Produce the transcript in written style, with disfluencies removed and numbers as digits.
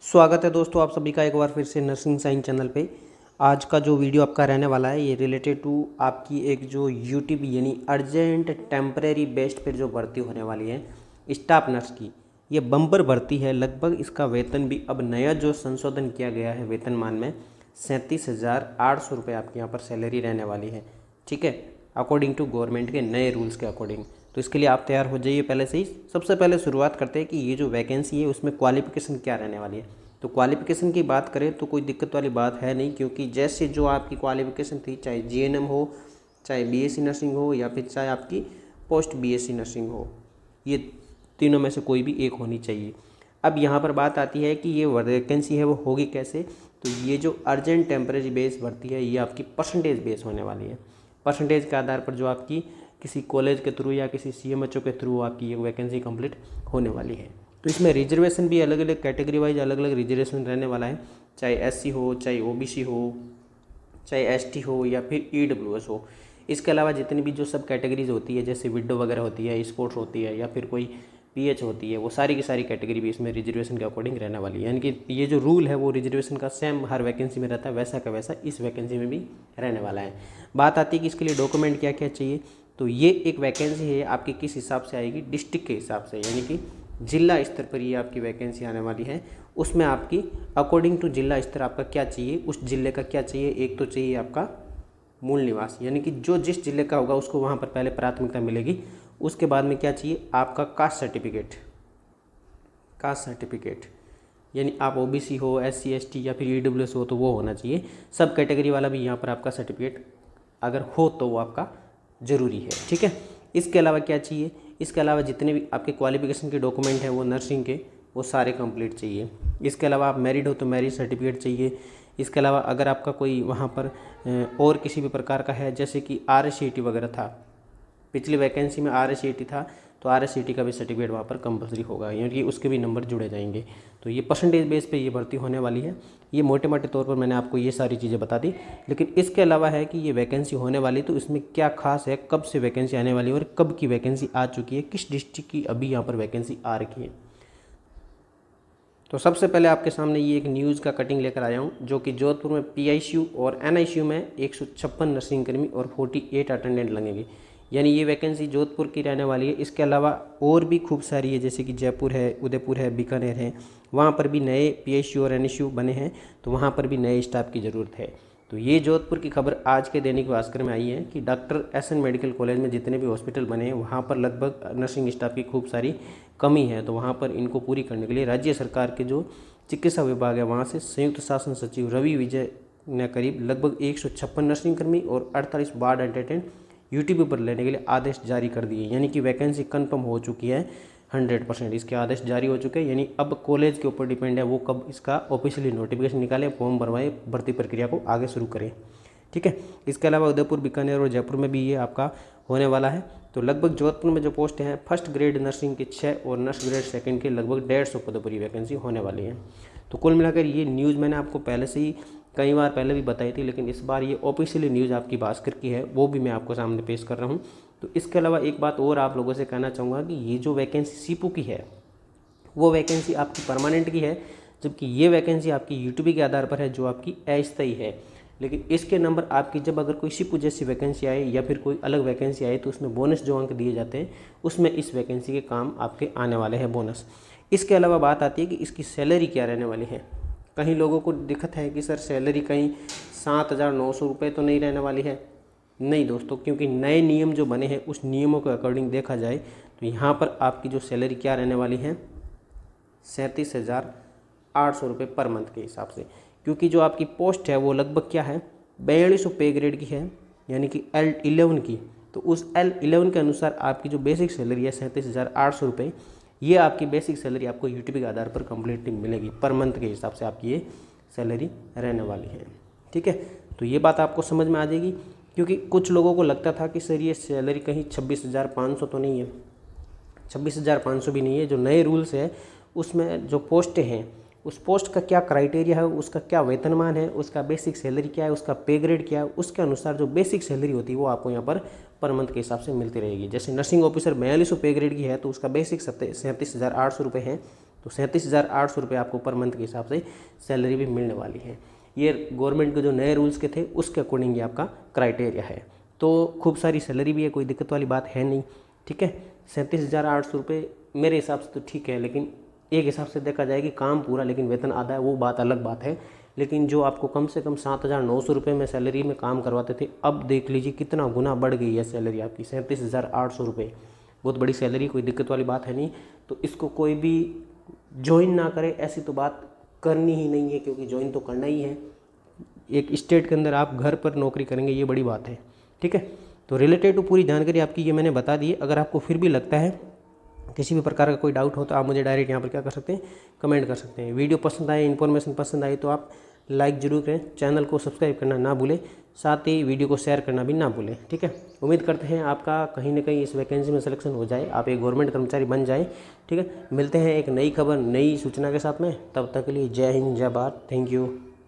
स्वागत है दोस्तों आप सभी का एक बार फिर से नर्सिंग साइंस चैनल पे। आज का जो वीडियो आपका रहने वाला है ये रिलेटेड टू आपकी एक जो यूटीब यानी अर्जेंट टेम्परेरी बेस्ड पर जो भर्ती होने वाली है स्टाफ नर्स की, ये बम्पर भर्ती है। लगभग इसका वेतन भी अब नया जो संशोधन किया गया है वेतनमान में 37,800 रुपये आपके यहाँ पर सैलरी रहने वाली है। ठीक है, अकॉर्डिंग टू गवर्नमेंट के नए रूल्स के अकॉर्डिंग। तो इसके लिए आप तैयार हो जाइए पहले से ही। सबसे पहले शुरुआत करते हैं कि ये जो वैकेंसी है उसमें क्वालिफिकेशन क्या रहने वाली है। तो क्वालिफिकेशन की बात करें तो कोई दिक्कत वाली बात है नहीं, क्योंकि जैसे जो आपकी क्वालिफिकेशन थी, चाहे जीएनएम हो, चाहे बीएससी नर्सिंग हो, या फिर चाहे आपकी पोस्ट बीएससी नर्सिंग हो, ये तीनों में से कोई भी एक होनी चाहिए। अब यहाँ पर बात आती है कि ये वैकेंसी है वो होगी कैसे। तो ये जो अर्जेंट टेम्परेरी बेस भर्ती है ये आपकी परसेंटेज बेस होने वाली है। परसेंटेज के आधार पर जो आपकी किसी कॉलेज के थ्रू या किसी सीएमएचओ के थ्रू आपकी ये वैकेंसी कंप्लीट होने वाली है। तो इसमें रिजर्वेशन भी अलग अलग कैटेगरी वाइज अलग अलग रिजर्वेशन रहने वाला है, चाहे एससी हो, चाहे ओबीसी हो, चाहे एसटी हो, या फिर ईडब्ल्यूएस हो। इसके अलावा जितनी भी जो सब कैटेगरीज होती है, जैसे विडो वगैरह होती है, स्पोर्ट्स होती है, या फिर कोई पीएच होती है, वो सारी की सारी कैटेगरी भी इसमें रिजर्वेशन के अकॉर्डिंग रहने वाली है। यानी कि ये जो रूल है वो रिजर्वेशन का सेम हर वैकेंसी में रहता है, वैसा का वैसा इस वैकेंसी में भी रहने वाला है। बात आती है कि इसके लिए डॉक्यूमेंट क्या क्या चाहिए। तो ये एक वैकेंसी है आपकी किस हिसाब से आएगी, डिस्ट्रिक्ट के हिसाब से, यानी कि जिला स्तर पर ये आपकी वैकेंसी आने वाली है। उसमें आपकी अकॉर्डिंग टू जिला स्तर आपका क्या चाहिए, उस जिले का क्या चाहिए। एक तो चाहिए आपका मूल निवास, यानी कि जो जिस जिले का होगा उसको वहाँ पर पहले प्राथमिकता मिलेगी। उसके बाद में क्या चाहिए आपका कास्ट सर्टिफिकेट। कास्ट सर्टिफिकेट यानी आप ओबीसी हो, एससी एसटी या फिर ईडब्ल्यूएस हो तो वो होना चाहिए। सब कैटेगरी वाला भी यहाँ पर आपका सर्टिफिकेट अगर हो तो वो आपका ज़रूरी है। ठीक है, इसके अलावा क्या चाहिए, इसके अलावा जितने भी आपके क्वालिफिकेशन के डॉक्यूमेंट हैं वो नर्सिंग के वो सारे कंप्लीट चाहिए। इसके अलावा आप मैरिड हो तो मैरिज सर्टिफिकेट चाहिए। इसके अलावा अगर आपका कोई वहाँ पर और किसी भी प्रकार का है, जैसे कि RSCT वगैरह था, पिछली वैकेंसी में RSCT था, तो RSCT का भी सर्टिफिकेट वहाँ पर कंपलसरी होगा, यानी कि उसके भी नंबर जुड़े जाएंगे। तो ये परसेंटेज बेस पे ये भर्ती होने वाली है। ये मोटे मोटे तौर पर मैंने आपको ये सारी चीज़ें बता दी, लेकिन इसके अलावा है कि ये वैकेंसी होने वाली, तो इसमें क्या खास है, कब से वैकेंसी आने वाली है और कब की वैकेंसी आ चुकी है, किस डिस्ट्रिक्ट की अभी यहाँ पर वैकेंसी आ रखी है। तो सबसे पहले आपके सामने ये एक न्यूज़ का कटिंग लेकर आया हूँ, जो कि जोधपुर में PICU और NICU में 156 नर्सिंग कर्मी और 48 अटेंडेंट लगेंगे। यानी ये वैकेंसी जोधपुर की रहने वाली है। इसके अलावा और भी खूब सारी है, जैसे कि जयपुर है, उदयपुर है, बीकानेर है, वहाँ पर भी नए PICU और NICU बने हैं, तो वहाँ पर भी नए स्टाफ की ज़रूरत है। तो ये जोधपुर की खबर आज के दैनिक भास्कर में आई है कि डॉक्टर SN मेडिकल कॉलेज में जितने भी हॉस्पिटल बने हैं वहाँ पर लगभग नर्सिंग स्टाफ की खूब सारी कमी है। तो वहाँ पर इनको पूरी करने के लिए राज्य सरकार के जो चिकित्सा विभाग है वहाँ से संयुक्त शासन सचिव रवि विजय ने करीब लगभग 156 नर्सिंग कर्मी और 48 वार्ड अटेंडेंट यूटीपी पर लेने के लिए आदेश जारी कर दिए। यानी कि वैकेंसी कन्फर्म हो चुकी है 100%, इसके आदेश जारी हो चुके हैं। यानी अब कॉलेज के ऊपर डिपेंड है वो कब इसका ऑफिशियली नोटिफिकेशन निकाले, फॉर्म भरवाए, भर्ती प्रक्रिया को आगे शुरू करें। ठीक है, इसके अलावा उदयपुर, बीकानेर और जयपुर में भी ये आपका होने वाला है। तो लगभग जोधपुर में जो पोस्ट हैं फर्स्ट ग्रेड नर्सिंग के 6 और नर्स ग्रेड सेकंड के लगभग 150 पदों पर वैकेंसी होने वाली है। तो कुल मिलाकर ये न्यूज़ मैंने आपको पहले से ही कई बार पहले भी बताई थी, लेकिन इस बार ये ऑफिशियली न्यूज़ आपकी भास्कर की है, वो भी मैं आपको सामने पेश कर रहा हूँ। तो इसके अलावा एक बात और आप लोगों से कहना चाहूँगा कि ये जो वैकेंसी सीपू की है वो वैकेंसी आपकी परमानेंट की है, जबकि ये वैकेंसी आपकी यूटीपी के आधार पर है जो आपकी अस्थायी है। लेकिन इसके नंबर आपकी जब अगर कोई सीपू जैसी वैकेंसी आए या फिर कोई अलग वैकेंसी आए तो उसमें बोनस जो अंक दिए जाते हैं उसमें इस वैकेंसी के काम आपके आने वाले हैं बोनस। इसके अलावा बात आती है कि इसकी सैलरी क्या रहने वाली है। कहीं लोगों को दिक्कत है कि सर सैलरी कहीं 7,900 रुपये तो नहीं रहने वाली है। नहीं दोस्तों, क्योंकि नए नियम जो बने हैं उस नियमों के अकॉर्डिंग देखा जाए तो यहाँ पर आपकी जो सैलरी क्या रहने वाली है 37,800 रुपये पर मंथ के हिसाब से। क्योंकि जो आपकी पोस्ट है वो लगभग क्या है 4200 पे ग्रेड की है, यानी कि L11 की। तो उस L11 के अनुसार आपकी जो बेसिक सैलरी है 37,800 रुपये, ये आपकी बेसिक सैलरी आपको यूटीपी के आधार पर कंप्लीटली मिलेगी। पर मंथ के हिसाब से आपकी ये सैलरी रहने वाली है। ठीक है, तो ये बात आपको समझ में आ जाएगी। क्योंकि कुछ लोगों को लगता था कि सर ये सैलरी कहीं 26,500 तो नहीं है, 26,500 भी नहीं है। जो नए रूल्स है उसमें जो पोस्टें हैं उस पोस्ट का क्या क्राइटेरिया है, उसका क्या वेतनमान है, उसका बेसिक सैलरी क्या है, उसका पे ग्रेड क्या है, उसके अनुसार जो बेसिक सैलरी होती है वो आपको यहाँ पर मंथ के हिसाब से मिलती रहेगी। जैसे नर्सिंग ऑफिसर 4200 पे ग्रेड की है तो उसका बेसिक 37,800 रुपये है। तो 37,800 आपको पर मंथ के हिसाब से सैलरी भी मिलने वाली है। ये गवर्नमेंट के जो नए रूल्स के थे उसके अकॉर्डिंग ये आपका क्राइटेरिया है। तो खूब सारी सैलरी भी है, कोई दिक्कत वाली बात है नहीं, ठीक है। 37,800 मेरे हिसाब से तो ठीक है, लेकिन एक हिसाब से देखा जाए कि काम पूरा लेकिन वेतन आधा है, वो बात अलग बात है। लेकिन जो आपको कम से कम 7,900 में सैलरी में काम करवाते थे, अब देख लीजिए कितना गुना बढ़ गई है सैलरी आपकी, 37,800। बहुत बड़ी सैलरी, कोई दिक्कत वाली बात है नहीं। तो इसको कोई भी ज्वाइन ना करे ऐसी तो बात करनी ही नहीं है, क्योंकि ज्वाइन तो करना ही है। एक स्टेट के अंदर आप घर पर नौकरी करेंगे, ये बड़ी बात है, ठीक है। तो रिलेटेड टू पूरी जानकारी आपकी ये मैंने बता दी है। अगर आपको फिर भी लगता है किसी भी प्रकार का कोई डाउट हो तो आप मुझे डायरेक्ट यहाँ पर क्या कर सकते हैं, कमेंट कर सकते हैं। वीडियो पसंद आए, इन्फॉर्मेशन पसंद आई तो आप लाइक जरूर करें, चैनल को सब्सक्राइब करना ना भूलें, साथ ही वीडियो को शेयर करना भी ना भूलें, ठीक है। उम्मीद करते हैं आपका कहीं ना कहीं इस वैकेंसी में सिलेक्शन हो जाए, आप एक गवर्नमेंट कर्मचारी बन जाए, ठीक है। मिलते हैं एक नई खबर, नई सूचना के साथ में, तब तक के लिए जय हिंद, जय भारत, थैंक यू।